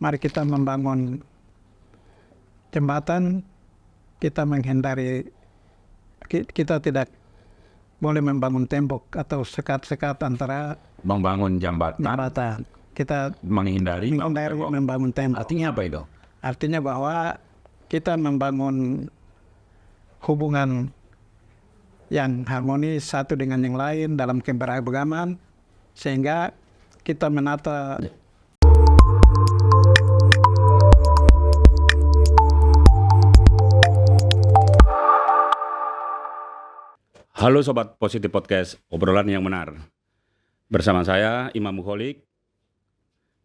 mari kita membangun jembatan, kita menghindari, kita tidak boleh membangun tembok atau sekat-sekat antara membangun jembatan. Kita menghindari membangun tembok. Artinya apa itu? Artinya bahwa kita membangun hubungan yang harmonis satu dengan yang lain dalam keberagaman, sehingga kita menata. Halo Sobat Positif Podcast, obrolan yang benar. Bersama saya, Imam Mukholik.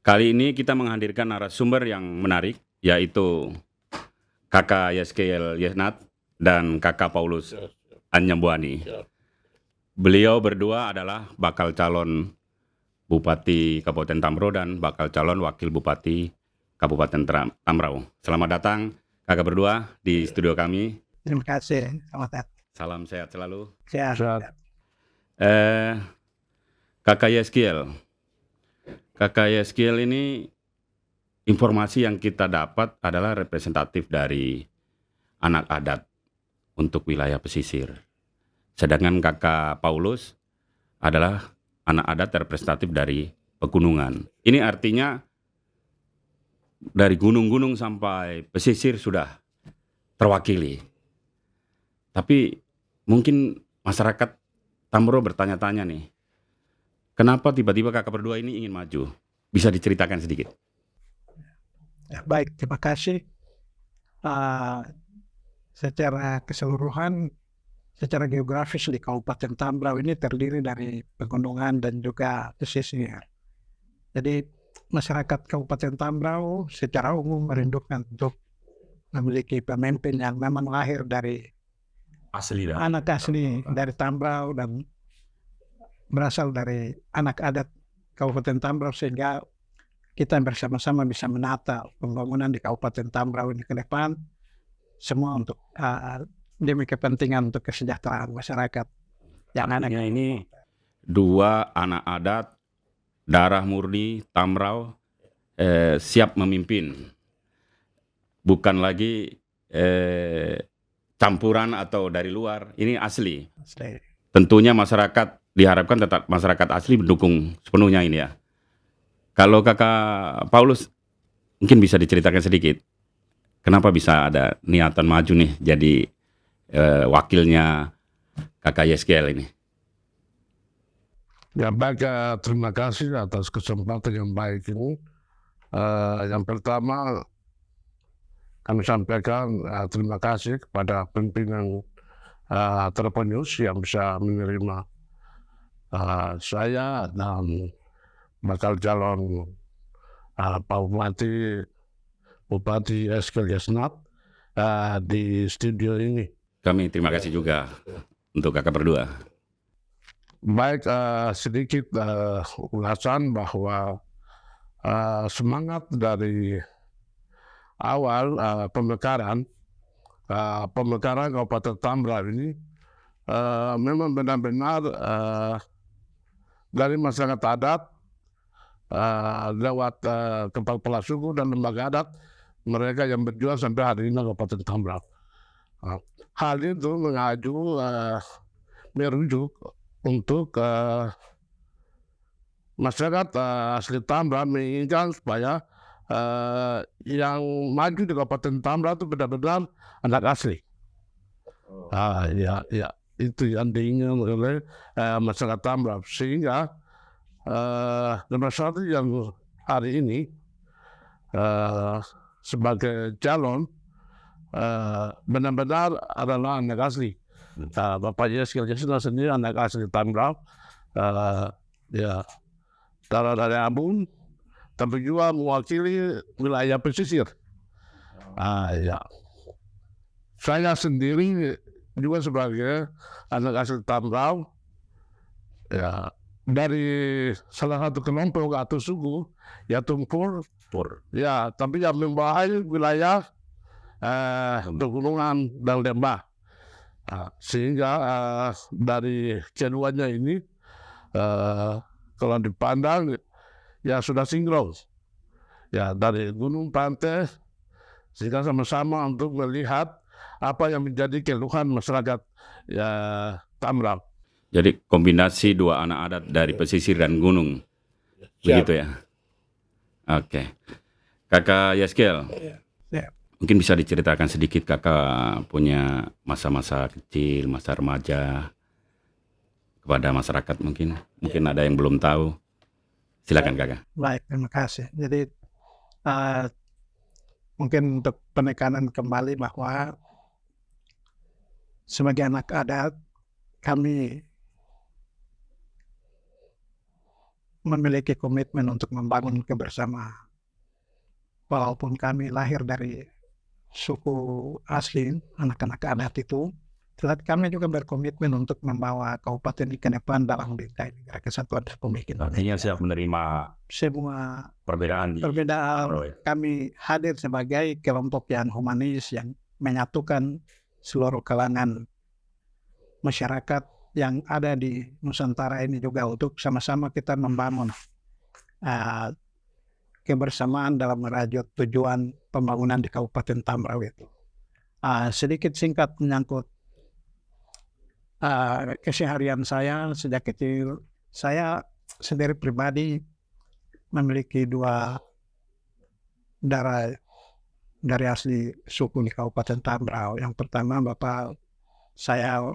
Kali ini kita menghadirkan narasumber yang menarik, yaitu Kakak Yeskiel Yesnat dan Kakak Paulus Anyambuani. Beliau berdua adalah bakal calon Bupati Kabupaten Tambrau dan bakal calon Wakil Bupati Kabupaten Tambrau. Selamat datang Kakak berdua di studio kami. Terima kasih. Selamat datang. Salam sehat selalu. Sehat. Kakak Yeskiel. Kakak Yeskiel ini, informasi yang kita dapat adalah representatif dari anak adat untuk wilayah pesisir. Sedangkan Kakak Paulus adalah anak adat representatif dari pegunungan. Ini artinya dari gunung-gunung sampai pesisir sudah terwakili. Tapi mungkin masyarakat Tambrau bertanya-tanya nih, kenapa tiba-tiba kakak berdua ini ingin maju? Bisa diceritakan sedikit? Ya, baik, terima kasih. Secara keseluruhan, secara geografis di Kabupaten Tambrau ini terdiri dari pegunungan dan juga pesisir. Jadi masyarakat Kabupaten Tambrau secara umum merindukan untuk memiliki pemimpin yang memang lahir dari anak asli dari Tambrau dan berasal dari anak adat Kabupaten Tambrau, sehingga kita bersama-sama bisa menata pembangunan di Kabupaten Tambrau ini ke depan, semua untuk demi kepentingan untuk kesejahteraan masyarakat. Yang anaknya ini dua anak adat darah murni Tambrau siap memimpin, bukan lagi campuran atau dari luar. Ini asli. Tentunya masyarakat diharapkan tetap masyarakat asli mendukung sepenuhnya ini ya. Kalau Kakak Paulus mungkin bisa diceritakan sedikit, kenapa bisa ada niatan maju nih jadi wakilnya Kakak Yeskiel ini? Ya baik, terima kasih atas kesempatan yang baik ini. Yang pertama kami sampaikan terima kasih kepada pimpinan Terponius yang bisa menerima saya dan bakal calon Pak Bupati Yeskiel Yesnat di studio ini. Kami terima kasih juga untuk kakak berdua. Baik, sedikit ulasan bahwa semangat dari awal pemekaran Kabupaten Tambrau ini memang benar-benar dari masyarakat adat lewat kepala suku dan lembaga adat mereka yang berjuang sampai hari ini Kabupaten Tambrau. Hal itu merujuk untuk masyarakat asli Tambrau menginginkan supaya yang maju di Kabupaten Tambrau itu benar-benar anak asli. Ya, itu yang diinginkan oleh masyarakat Tambrau, sehingga nomor satu yang hari ini sebagai calon benar-benar adalah anak asli. Bapak Yeskiel Yesnat sendiri anak asli Tambrau, ya dari Ambon, tapi juga mewakili wilayah pesisir. Ya. Saya sendiri juga sebagai anak asli Tambrau, ya, dari salah satu kelompok atau suku yaitu Pur. Ya, tapi yang membawahi wilayah pegunungan dan lembah. Sehingga dari keduanya ini kalau dipandang ya sudah sinkron. ya dari gunung pantai, sehingga sama-sama untuk melihat apa yang menjadi keluhan masyarakat ya Tambrauw. Jadi kombinasi dua anak adat dari pesisir dan gunung, begitu ya? Oke. Kakak Yeskel, Ya. mungkin bisa diceritakan sedikit kakak punya masa-masa kecil, masa remaja kepada masyarakat mungkin ada yang belum tahu. Silakan kakak. Baik, terima kasih. Jadi mungkin untuk penekanan kembali bahwa sebagai anak adat kami memiliki komitmen untuk membangun kebersamaan. Walaupun kami lahir dari suku asli, anak-anak adat itu, tetapi kami juga berkomitmen untuk membawa kabupaten ini ke depan dalam bingkai Negara Kesatuan Republik Indonesia. Artinya siap menerima Semua perbedaan kami hadir sebagai kelompok yang humanis yang menyatukan seluruh kalangan masyarakat yang ada di Nusantara ini juga untuk sama-sama kita membangun kebersamaan dalam merajut tujuan pembangunan di Kabupaten Tambrauw itu. Sedikit singkat menyangkut keseharian saya sejak kecil. Saya sendiri pribadi memiliki 2 darah dari asli suku di Kabupaten Tambrauw. Yang pertama bapak saya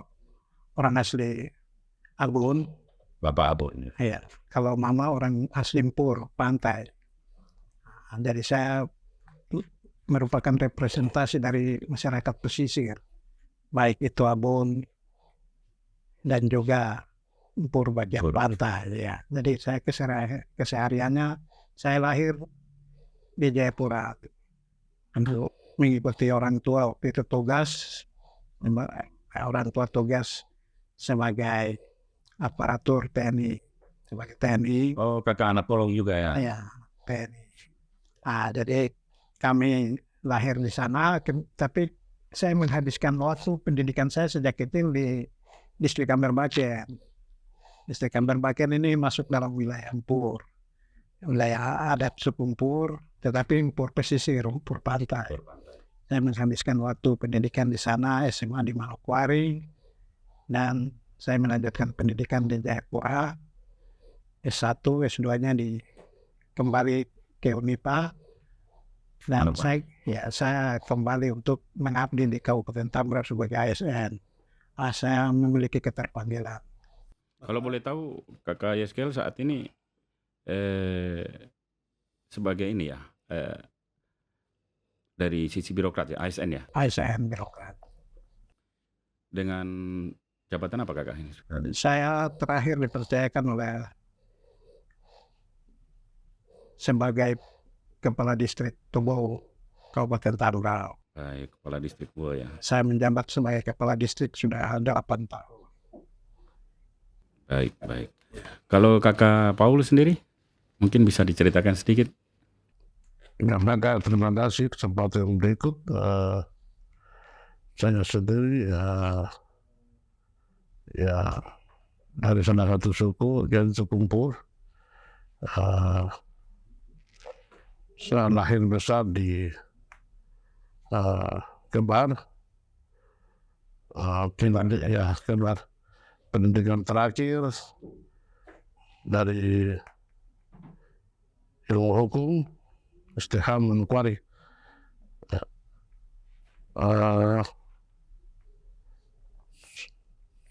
orang asli Abun. Bapak Abun. Iya. Kalau mama orang asli Empur, Pantai. Jadi saya merupakan representasi dari masyarakat pesisir, baik itu Abun dan juga Empur bagian pantai. Ya. Jadi saya kesehariannya saya lahir di Jayapura untuk mengikuti orang tua waktu itu tugas sebagai aparatur TNI, sebagai TNI. Oh, kakak anak polong juga ya? Ya, TNI. Jadi kami lahir di sana, tapi saya menghabiskan waktu pendidikan saya sejak kecil di Distrik Amberbaken. Distrik Amberbaken ini masuk dalam wilayah Empur, wilayah adat suku Empur, tetapi Empur pesisir, Empur pantai. Saya menghabiskan waktu pendidikan di sana, SMA di Manokwari, dan saya melanjutkan pendidikan di Jayapura, S1, S2-nya kembali ke Unipa, dan saya kembali untuk mengabdi di Kabupaten Tambrauw sebagai ASN. Saya memiliki keterpanggilan. Kalau boleh tahu, kakak Yeskel saat ini sebagai ini ya, dari sisi birokrat ya, ASN ya? ASN birokrat. Dengan jabatan apa kakak ini? Saya terakhir dipercayakan oleh sebagai Kepala Distrik Tubow, Kabupaten Tambrauw. Baik, Kepala Distrik Tubow ya. Saya menjabat sebagai Kepala Distrik sudah 8 tahun. Baik. Kalau kakak Paul sendiri, mungkin bisa diceritakan sedikit. Terima kasih kesempatan yang berikut. Saya sendiri ya dari salah satu suku, yang suku Empur. Saya lahir besar di Kembar. Kembar. Pendidikan terakhir dari ilmu hukum, STH Manokwari.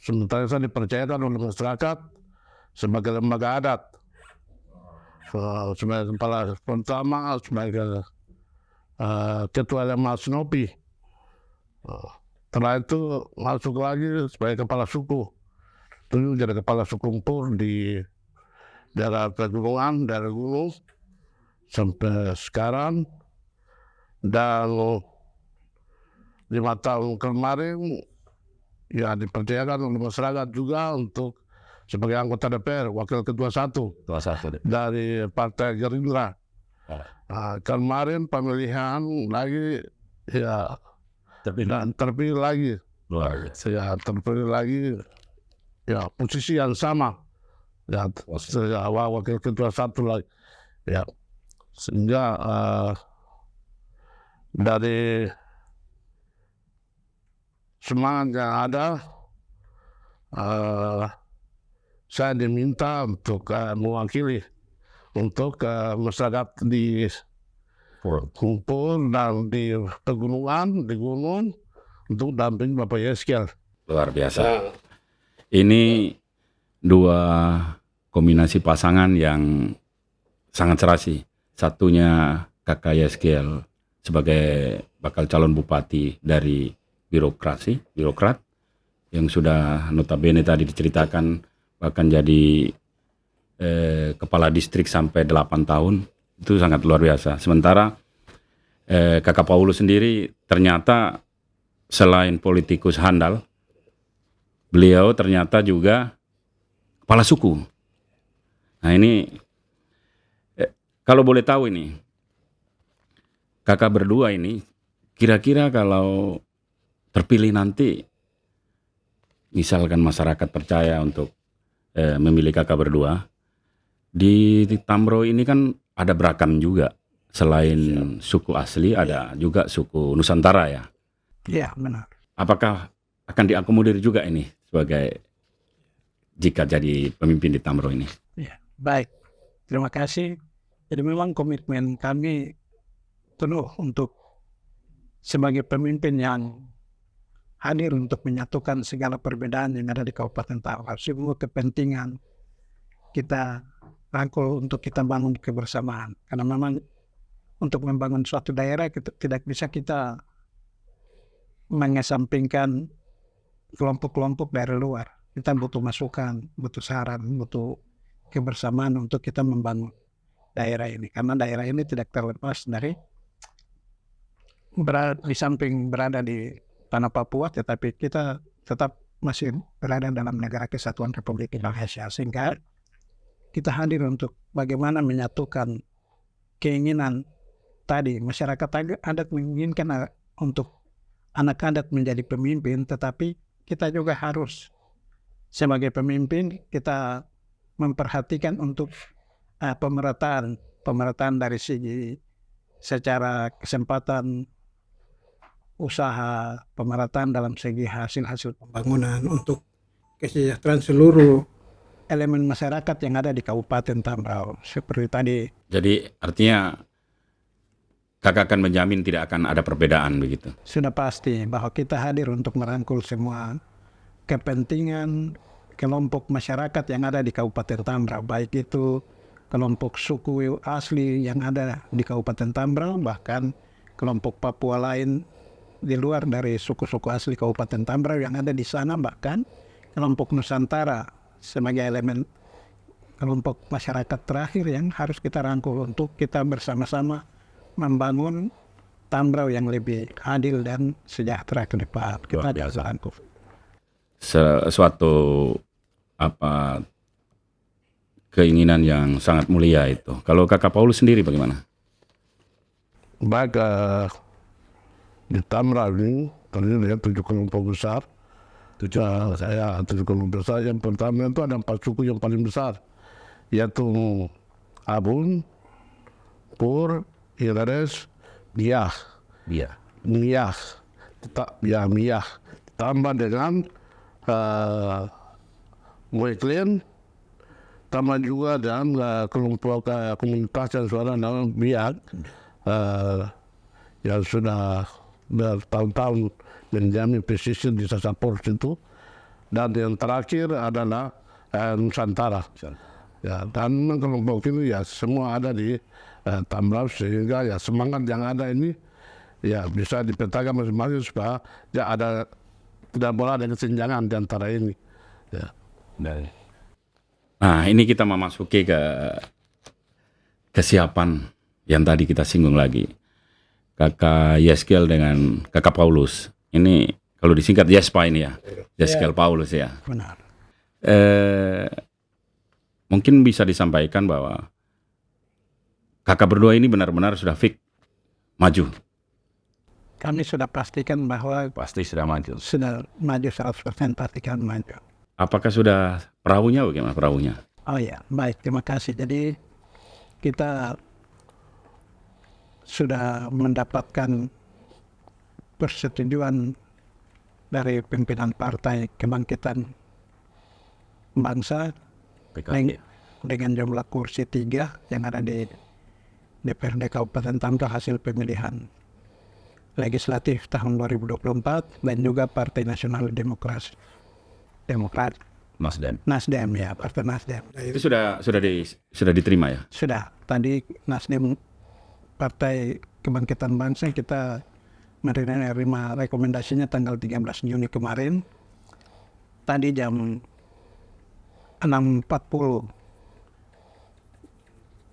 Sementara saya dipercayakan oleh masyarakat sebagai lembaga adat, sebagai kepala pertama, sebagai ketua Lema Sinopi. Setelah itu masuk lagi sebagai kepala suku. Itu jadi kepala suku Empur di daerah pegunungan, daerah gunung sampai sekarang. Dan 5 tahun kemarin ya dipercayakan oleh masyarakat juga untuk sebagai anggota DPR, wakil ketua 1 dari Partai Gerindra. Kemarin pemilihan lagi ya terpilih lagi. Saya terpilih lagi ya posisi yang sama ya, wakil ketua 1 lagi ya. Sehingga dari semangat yang ada, saya diminta untuk mewakili untuk masyarakat di kumpul dan di pegunungan, di gunung untuk damping Bapak Yeskel. Luar biasa. Ini dua kombinasi pasangan yang sangat serasi. Satunya Kakak Yeskel sebagai bakal calon bupati dari birokrat yang sudah notabene tadi diceritakan bahkan jadi kepala distrik sampai 8 tahun. Itu sangat luar biasa. Sementara Kakak Paulus sendiri ternyata selain politikus handal, beliau ternyata juga kepala suku. Nah ini kalau boleh tahu ini, kakak berdua ini kira-kira kalau terpilih nanti, misalkan masyarakat percaya untuk memilih kakak berdua, di Tambro ini kan ada beragam juga. Selain suku asli, ada juga suku Nusantara ya. Iya, benar. Apakah akan diakomodir juga ini sebagai jika jadi pemimpin di Tambro ini? Ya, baik. Terima kasih. Jadi memang komitmen kami penuh untuk sebagai pemimpin yang hadir untuk menyatukan segala perbedaan yang ada di Kabupaten Tambra. Semua kepentingan kita rangkul untuk kita bangun kebersamaan. Karena memang untuk membangun suatu daerah tidak bisa kita mengesampingkan kelompok-kelompok dari luar. Kita butuh masukan, butuh saran, butuh kebersamaan untuk kita membangun daerah ini. Karena daerah ini tidak terlepas dari di samping berada di tanah Papua, tetapi kita tetap masih berada dalam negara kesatuan Republik Indonesia. Sehingga kita hadir untuk bagaimana menyatukan keinginan tadi. Masyarakat adat menginginkan untuk anak adat menjadi pemimpin, tetapi kita juga harus sebagai pemimpin kita memperhatikan untuk pemerataan dari segi secara kesempatan usaha, pemerataan dalam segi hasil pembangunan untuk kesejahteraan seluruh elemen masyarakat yang ada di Kabupaten Tambrau. Seperti tadi. Jadi artinya kakak akan menjamin tidak akan ada perbedaan begitu? Sudah pasti bahwa kita hadir untuk merangkul semua kepentingan kelompok masyarakat yang ada di Kabupaten Tambrau, baik itu kelompok suku asli yang ada di Kabupaten Tambrau, bahkan kelompok Papua lain di luar dari suku-suku asli Kabupaten Tambrau yang ada di sana, bahkan kelompok Nusantara sebagai elemen kelompok masyarakat terakhir yang harus kita rangkul untuk kita bersama-sama membangun Tambrau yang lebih adil dan sejahtera ke depan. Kita bisa rangkul. Suatu keinginan yang sangat mulia itu. Kalau kakak Paulus sendiri bagaimana? Baik, di Tambrau ini terdiri dari 7 kelompok besar. 7 kelompok besar. Yang pertama itu ada 4 suku yang paling besar, yaitu Abun, Pur, Irares, Miyah. Ditambah dengan Mueklin, tambah juga dengan kelompok komunitas yang suara nama Biak yang sudah bertahun-tahun menjamin pesisir di Sasapor itu, dan yang terakhir adalah Nusantara. Ya, dan kelompok itu ya semua ada di Tambrau, sehingga ya semangat yang ada ini ya bisa dipetakan masing-masing supaya ya ada tidak boleh ada kesenjangan di antara ini. Ya. Nah ini kita memasuki ke kesiapan yang tadi kita singgung lagi. Kakak Yeskel dengan kakak Paulus. Ini kalau disingkat Yespa ini ya. Yeskel Paulus ya. Benar. Mungkin bisa disampaikan bahwa kakak berdua ini benar-benar sudah fix maju. Kami sudah pastikan bahwa Pasti sudah maju. sudah maju 100%, pastikan maju. Apakah sudah perahunya? Bagaimana perahunya? Oh ya, baik, terima kasih. Jadi kita sudah mendapatkan persetujuan dari pimpinan Partai Kebangkitan Bangsa dengan jumlah kursi 3 yang ada di DPRD Kabupaten Tamra hasil pemilihan legislatif tahun 2024, dan juga Partai Nasional Demokrat Nasdem ya, Partai Nasdem. Itu sudah diterima ya? Sudah. Tadi Nasdem Partai Kebangkitan Bangsa kita menerima rekomendasinya tanggal 13 Juni kemarin. Tadi jam 6.40,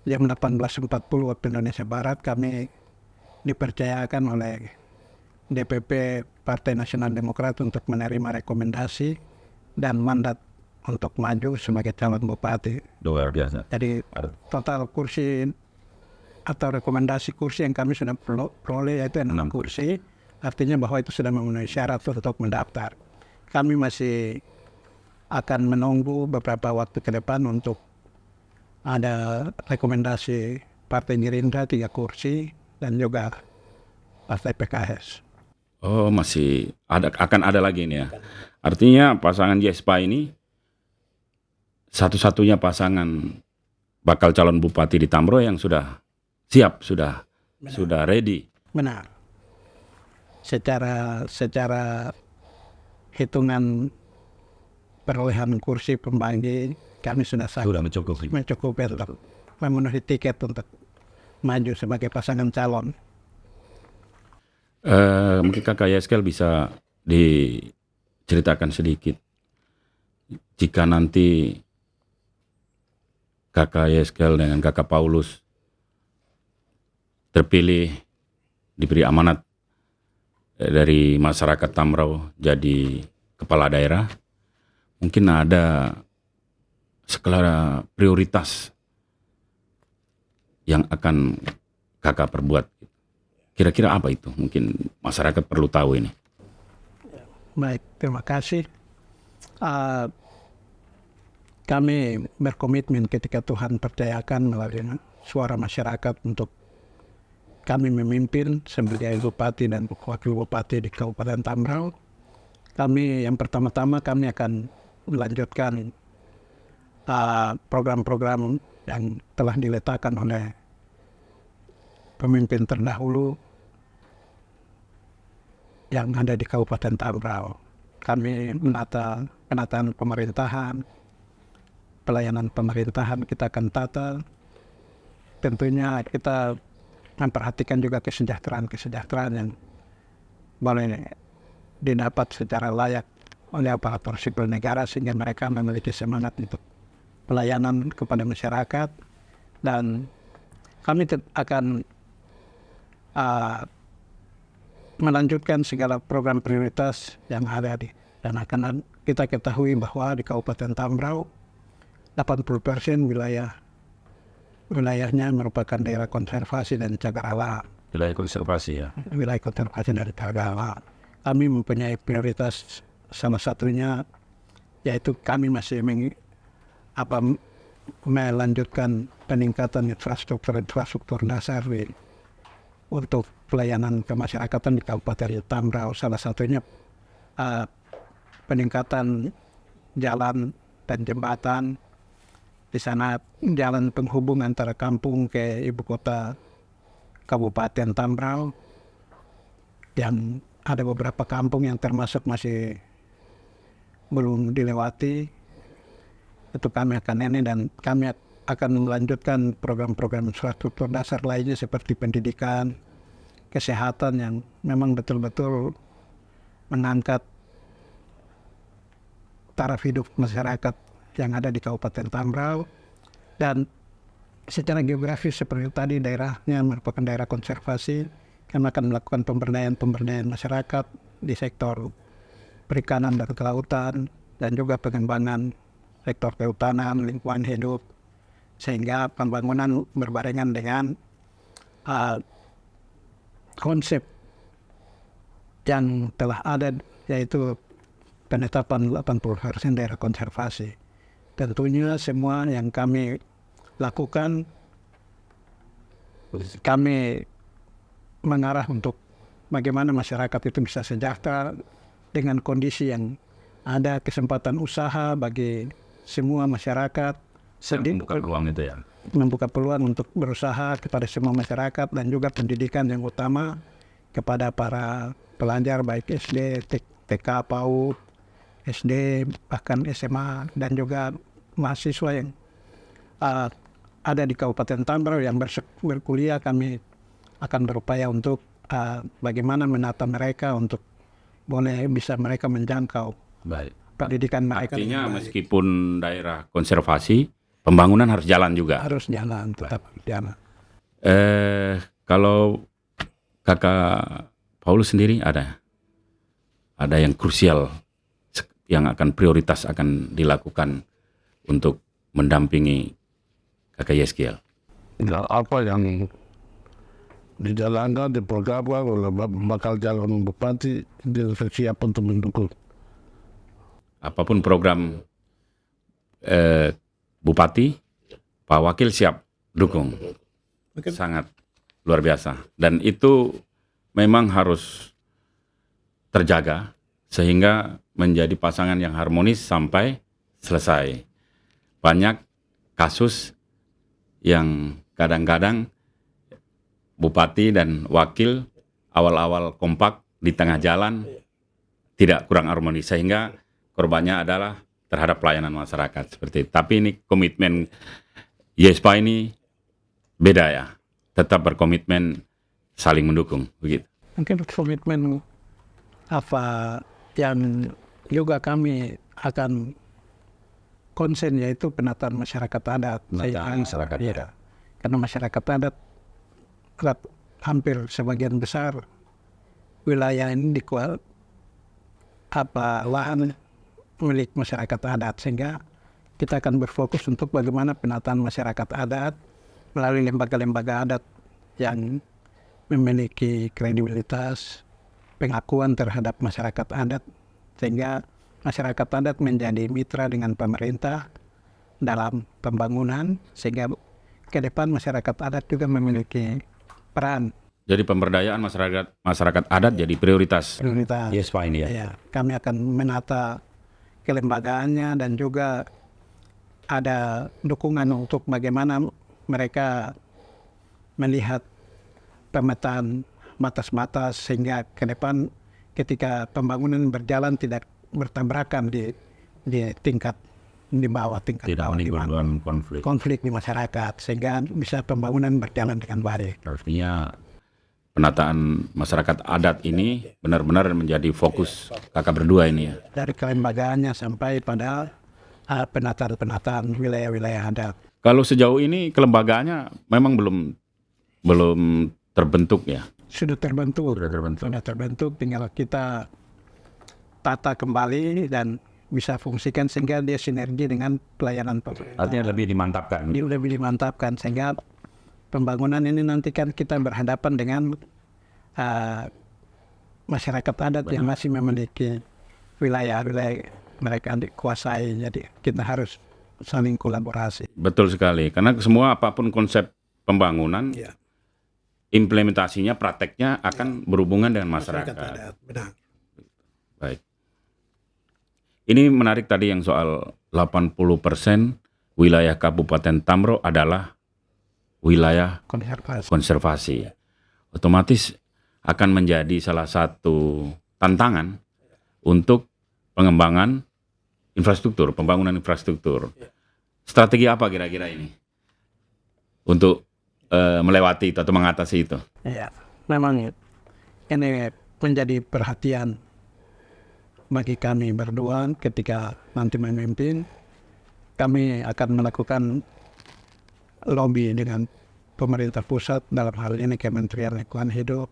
jam 18.40 waktu Indonesia Barat, kami dipercayakan oleh DPP Partai Nasional Demokrat untuk menerima rekomendasi dan mandat untuk maju sebagai calon bupati. Luar biasa. Jadi total kursi atau rekomendasi kursi yang kami sudah peroleh yaitu 6 kursi, artinya bahwa itu sudah memenuhi syarat untuk mendaftar. Kami masih akan menunggu beberapa waktu ke depan untuk ada rekomendasi Partai Gerindra 3 kursi dan juga Partai PKS. Oh, masih akan ada lagi ini ya. Artinya pasangan Jespa ini satu-satunya pasangan bakal calon bupati di Tamro yang sudah siap, sudah ready. Benar. Secara hitungan perolehan kursi pembagi kami sudah mencukupi untuk memenuhi tiket untuk maju sebagai pasangan calon. Mungkin Kakak Yeskel bisa diceritakan sedikit jika nanti Kakak Yeskel dengan Kakak Paulus terpilih, diberi amanat dari masyarakat Tamrau jadi kepala daerah, mungkin ada skala prioritas yang akan Kakak perbuat. Kira-kira apa itu? Mungkin masyarakat perlu tahu ini. Baik, terima kasih. Kami berkomitmen ketika Tuhan percayakan melalui suara masyarakat untuk kami memimpin sebagai bupati dan wakil bupati di Kabupaten Tamrau. Kami yang pertama-tama kami akan melanjutkan program-program yang telah diletakkan oleh pemimpin terdahulu yang ada di Kabupaten Tamrau. Kami menata penataan pemerintahan, pelayanan pemerintahan kita akan tata. Tentunya kita memperhatikan juga kesejahteraan yang boleh didapat secara layak oleh aparatur sipil negara sehingga mereka memiliki semangat untuk pelayanan kepada masyarakat. Dan kami akan melanjutkan segala program prioritas yang ada dan akan kita ketahui bahwa di Kabupaten Tamrau 80% wilayahnya merupakan daerah konservasi dan cagar alam. Wilayah konservasi ya. Wilayah konservasi dan cagar alam. Kami mempunyai prioritas, salah satunya yaitu kami masih melanjutkan peningkatan infrastruktur dasar untuk pelayanan kemasyarakatan di Kabupaten Tamrau. Salah satunya peningkatan jalan dan jembatan. Di sana jalan penghubung antara kampung ke ibu kota Kabupaten Tamrau, yang ada beberapa kampung yang termasuk masih belum dilewati. Itu kami akan ini, dan kami akan melanjutkan program-program infrastruktur dasar lainnya seperti pendidikan, kesehatan yang memang betul-betul mengangkat taraf hidup masyarakat yang ada di Kabupaten Tamrau. Dan secara geografis seperti tadi daerahnya merupakan daerah konservasi, kami akan melakukan pemberdayaan masyarakat di sektor perikanan dan kelautan, dan juga pengembangan sektor kehutanan, lingkungan hidup, sehingga pembangunan berbarengan dengan konsep yang telah ada, yaitu penetapan 80% daerah konservasi. Tentunya semua yang kami lakukan, kami mengarah untuk bagaimana masyarakat itu bisa sejahtera dengan kondisi yang ada kesempatan usaha bagi semua masyarakat. Membuka peluang itu ya. Membuka peluang untuk berusaha kepada semua masyarakat dan juga pendidikan yang utama kepada para pelajar baik SD, TK, PAUD, SD, bahkan SMA dan juga mahasiswa yang ada di Kabupaten Tambrau yang berkuliah. Kami akan berupaya untuk bagaimana menata mereka untuk boleh bisa mereka menjangkau Baik. pendidikan mereka. Artinya meskipun daerah konservasi, pembangunan harus jalan juga. Harus jalan, tetap jalan. Kalau Kakak Paulus sendiri ada yang krusial yang akan prioritas akan dilakukan untuk mendampingi Kakak Yeskiel. Ya, apa yang dijalankan, diprogramkan oleh bakal calon bupati, dia siap untuk mendukung. Apapun program bupati, Pak Wakil siap dukung. Sangat luar biasa. Dan itu memang harus terjaga sehingga menjadi pasangan yang harmonis sampai selesai. Banyak kasus yang kadang-kadang bupati dan wakil awal-awal kompak di tengah jalan tidak kurang harmonis sehingga korbannya adalah terhadap pelayanan masyarakat seperti itu. Tapi ini komitmen YESPA ini beda ya, tetap berkomitmen saling mendukung begitu. Mungkin komitmen apa yang juga kami akan konsen yaitu penataan masyarakat adat. Penataan masyarakat ya, karena masyarakat adat hampir sebagian besar wilayah ini lahan milik masyarakat adat, sehingga kita akan berfokus untuk bagaimana penataan masyarakat adat melalui lembaga-lembaga adat yang memiliki kredibilitas, pengakuan terhadap masyarakat adat, sehingga masyarakat adat menjadi mitra dengan pemerintah dalam pembangunan, sehingga ke depan masyarakat adat juga memiliki peran. Jadi pemberdayaan masyarakat adat jadi prioritas. YESPA ini ya. Ya, kami akan menata kelembagaannya dan juga ada dukungan untuk bagaimana mereka melihat pemetaan batas-batas sehingga ke depan ketika pembangunan berjalan tidak bertabrakan di tingkat di bawah, Tidak menimbulkan konflik di masyarakat sehingga bisa pembangunan berjalan dengan baik. Artinya penataan masyarakat adat ini benar-benar menjadi fokus kakak berdua ini ya. Dari kelembagaannya sampai pada penataan wilayah-wilayah adat. Kalau sejauh ini kelembagaannya memang belum terbentuk ya. Sudah terbentuk, tinggal kita tata kembali dan bisa fungsikan sehingga dia sinergi dengan pelayanan pemerintah. Artinya lebih dimantapkan. Sehingga pembangunan ini nanti kan kita berhadapan dengan masyarakat adat yang masih memiliki wilayah mereka dikuasai. Jadi kita harus saling kolaborasi. Betul sekali, karena semua apapun konsep pembangunan, implementasinya, prakteknya akan berhubungan dengan masyarakat. Adat, benar. Baik. Ini menarik tadi yang soal 80% wilayah Kabupaten Tambrau adalah wilayah konservasi. Otomatis akan menjadi salah satu tantangan untuk pengembangan infrastruktur, pembangunan infrastruktur. Strategi apa kira-kira ini untuk melewati itu atau mengatasi itu? Ya, memang ini menjadi perhatian bagi kami berdua ketika nanti memimpin. Kami akan melakukan lobby dengan pemerintah pusat, dalam hal ini Kementerian Lingkungan Hidup,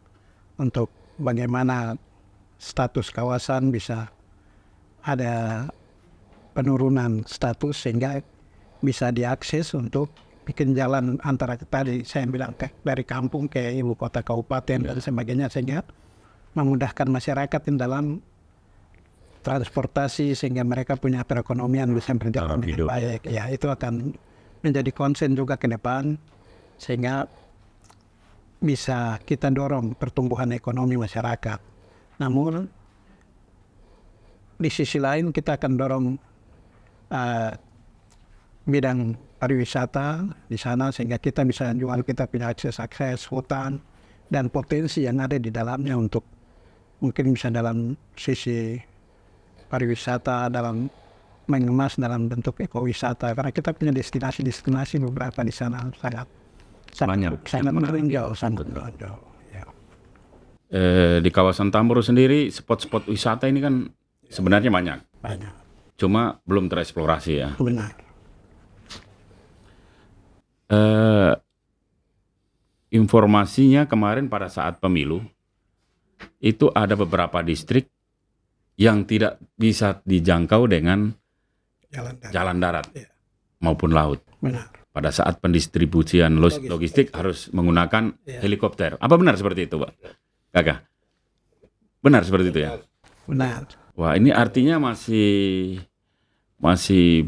untuk bagaimana status kawasan bisa ada penurunan status sehingga bisa diakses untuk bikin jalan antara tadi saya bilang dari kampung ke ibu kota kabupaten dan sebagainya, sehingga memudahkan masyarakat dalam transportasi sehingga mereka punya perekonomian bisa berjalan dengan baik. Ya, itu akan menjadi konsen juga ke depan sehingga bisa kita dorong pertumbuhan ekonomi masyarakat. Namun di sisi lain kita akan dorong bidang pariwisata di sana sehingga kita bisa jual, kita punya akses hutan dan potensi yang ada di dalamnya untuk mungkin bisa dalam sisi pariwisata, dalam mengemas dalam bentuk ekowisata, karena kita punya destinasi beberapa di sana sangat menonjol. Ya. Di kawasan Tambora sendiri spot-spot wisata ini kan sebenarnya banyak, cuma belum tereksplorasi ya. Benar. Informasinya kemarin pada saat pemilu itu ada beberapa distrik yang tidak bisa dijangkau dengan jalan darat Ya. maupun laut. Benar. Pada saat pendistribusian logistik harus menggunakan helikopter. Apa benar seperti itu, Pak? Kakak? Benar seperti itu ya? Benar. Wah, ini artinya masih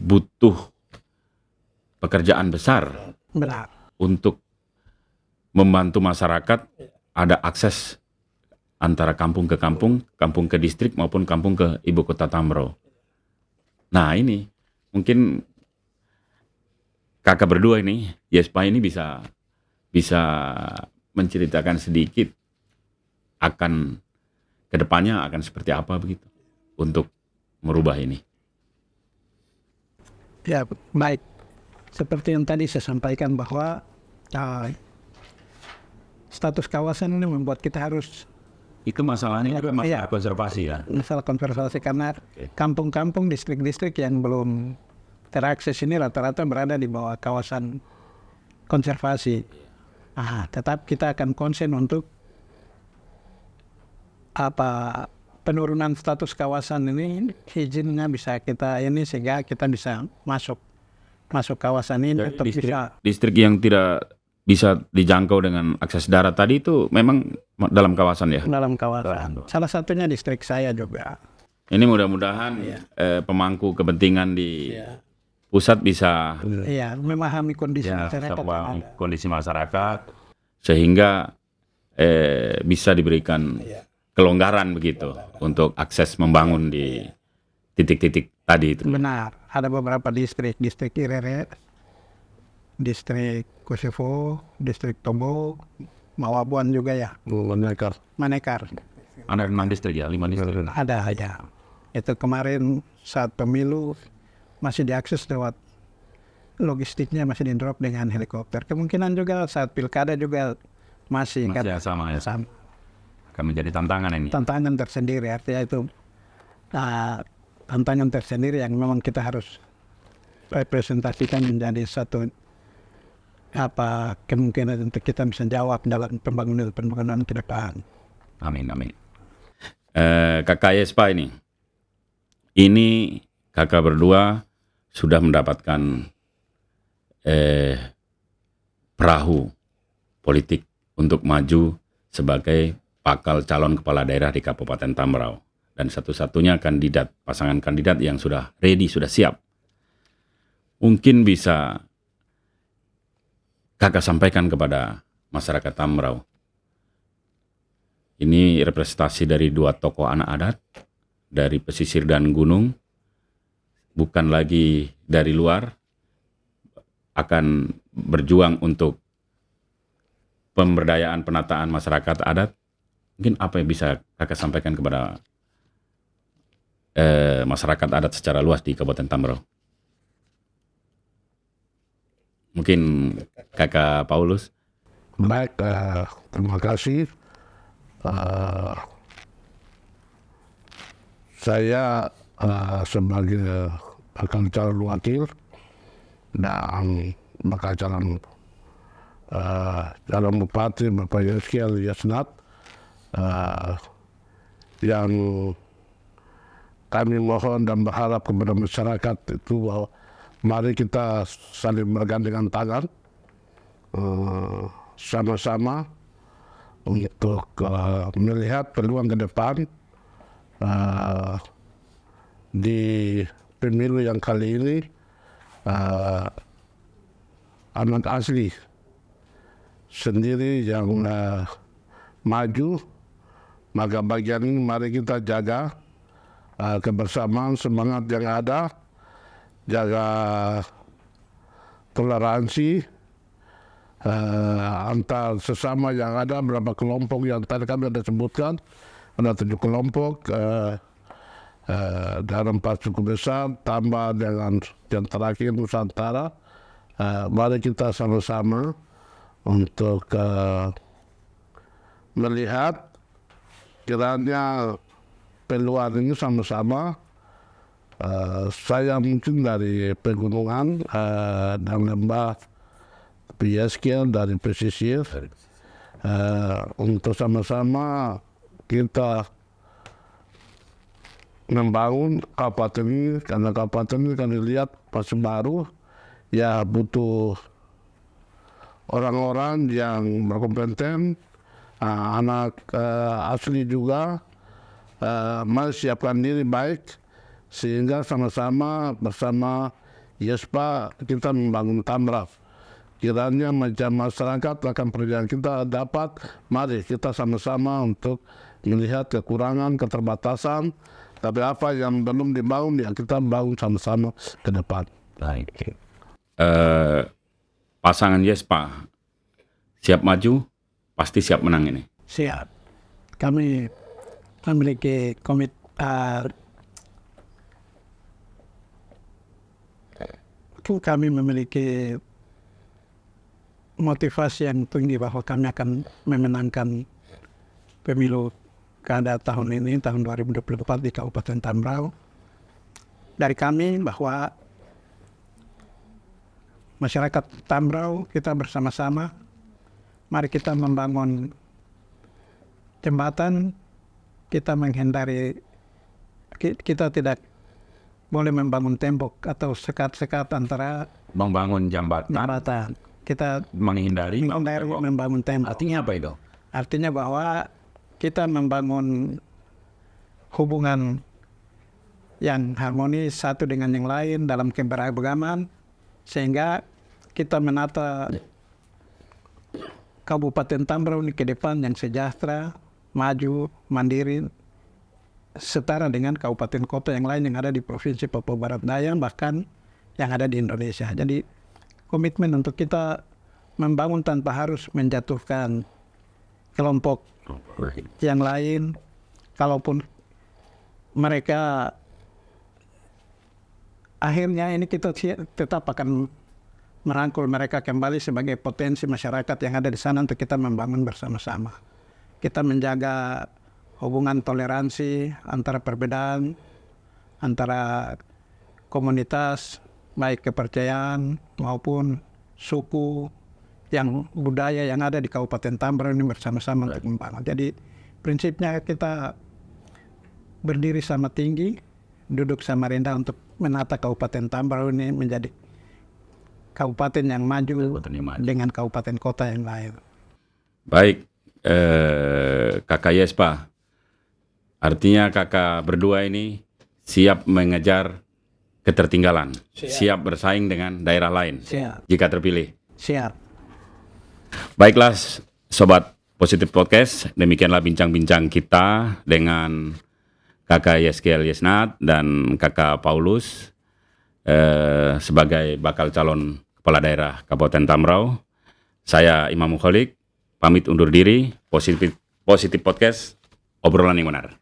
butuh pekerjaan besar Benar. untuk membantu masyarakat ada akses antara kampung ke kampung, kampung ke distrik maupun kampung ke ibu kota Tambora. Nah ini mungkin kakak berdua ini, Yespa ini bisa menceritakan sedikit akan kedepannya akan seperti apa begitu untuk merubah ini. Ya, baik. Seperti yang tadi saya sampaikan bahwa status kawasan ini membuat kita harus Itu masalahnya masalah konservasi ya. masalah konservasi karena kampung-kampung, distrik-distrik yang belum terakses ini rata-rata berada di bawah kawasan konservasi. Tetap kita akan konsen untuk penurunan status kawasan ini, izinnya bisa kita ini sehingga kita bisa masuk kawasan ini untuk bisa Distrik yang tidak bisa dijangkau dengan akses darat tadi itu memang dalam kawasan ya? dalam kawasan. Salah satunya distrik saya juga. Ini mudah-mudahan pemangku kepentingan di pusat bisa Iya, memahami kondisi masyarakat. kondisi masyarakat sehingga bisa diberikan kelonggaran begitu untuk akses membangun di titik-titik tadi itu. Benar, ada beberapa distrik Irere, distrik Kosovo, distrik Tobo, Mawabuan juga ya, Manekar. Ada 6 distrik ya, 5 distrik. Ada ya. Itu kemarin saat pemilu masih diakses lewat logistiknya masih di-drop dengan helikopter. Kemungkinan juga saat pilkada juga masih sama ya. sama. Akan menjadi tantangan ini. Tantangan tersendiri, artinya itu tantangan tersendiri yang memang kita harus representasikan menjadi satu kemungkinan untuk kita bisa jawab dalam pembangunan ke depan. Amin. Kakak Yespa ini kakak berdua sudah mendapatkan perahu politik untuk maju sebagai bakal calon kepala daerah di Kabupaten Tambora dan satu-satunya pasangan kandidat yang sudah ready, sudah siap. Mungkin bisa kakak sampaikan kepada masyarakat Tambora. Ini representasi dari 2 tokoh anak adat dari pesisir dan gunung, bukan lagi dari luar, akan berjuang untuk pemberdayaan penataan masyarakat adat. Mungkin apa yang bisa kakak sampaikan kepada masyarakat adat secara luas di Kabupaten Tambora? Mungkin kakak Paulus. Baik, terima kasih. Saya sebagai bakal calon wakil dan bakal calon bupati Bapak Yeskiel Yasnat yang kami mohon dan berharap kepada masyarakat itu bahwa mari kita saling bergandengan tangan sama-sama untuk melihat peluang ke depan di pemilu yang kali ini. Anak asli sendiri yang maju. Maka bagian ini mari kita jaga kebersamaan, semangat yang ada, jaga toleransi antar sesama yang ada, berapa kelompok yang tadi kami ada sebutkan, ada 7 kelompok dalam 4 suku besar, tambah dengan yang terakhir Nusantara. Mari kita sama-sama untuk melihat kiranya peluang ini sama-sama. Saya mungkin dari pegunungan dan lembah Pieskil dari pesisir, untuk sama-sama kita membangun kabupaten ini, karena kabupaten ini kan dilihat masih baru, ya butuh orang-orang yang berkompeten, anak asli juga, mari siapkan diri baik, sehingga sama-sama bersama YESPA kita membangun Tambrauw. Kiranya macam masyarakat akan perjalanan kita dapat, mari kita sama-sama untuk melihat kekurangan, keterbatasan, tapi apa yang belum dibangun ya kita bangun sama-sama ke depan. Baik. Pasangan YESPA siap maju, pasti siap menang ini. Siap. Kami memiliki kami memiliki motivasi yang tinggi bahwa kami akan memenangkan pemilu kada tahun ini, tahun 2024 di Kabupaten Tambrauw. Dari kami bahwa masyarakat Tambrauw kita bersama-sama, mari kita membangun jembatan, kita menghindari, kita tidak boleh membangun tembok atau sekat-sekat antara Membangun jambatan, jembatan. Kita menghindari membangun tembok. Artinya apa itu? Artinya bahwa kita membangun hubungan yang harmonis satu dengan yang lain dalam keberagaman, sehingga kita menata Kabupaten Tambrauw ini ke depan yang sejahtera, maju, mandiri, setara dengan kabupaten kota yang lain yang ada di Provinsi Papua Barat Daya, bahkan yang ada di Indonesia. Jadi komitmen untuk kita membangun tanpa harus menjatuhkan kelompok yang lain, kalaupun mereka akhirnya ini kita tetap akan merangkul mereka kembali sebagai potensi masyarakat yang ada di sana untuk kita membangun bersama-sama. Kita menjaga hubungan toleransi antara perbedaan, antara komunitas, baik kepercayaan maupun suku, yang budaya yang ada di Kabupaten Tambrauw ini bersama-sama untuk membangun. Jadi prinsipnya kita berdiri sama tinggi, duduk sama rendah untuk menata Kabupaten Tambrauw ini menjadi kabupaten yang maju dengan kabupaten kota yang lain. Baik, Kakak YESPA, artinya kakak berdua ini siap mengejar ketertinggalan, siap bersaing dengan daerah lain jika terpilih. Siap. Baiklah, Sobat Positif Podcast, demikianlah bincang-bincang kita dengan Kakak Yeskiel Yesnat dan Kakak Paulus sebagai bakal calon kepala daerah Kabupaten Tambrauw. Saya Imam Mukholik, pamit undur diri. Positif Podcast, obrolan yang benar.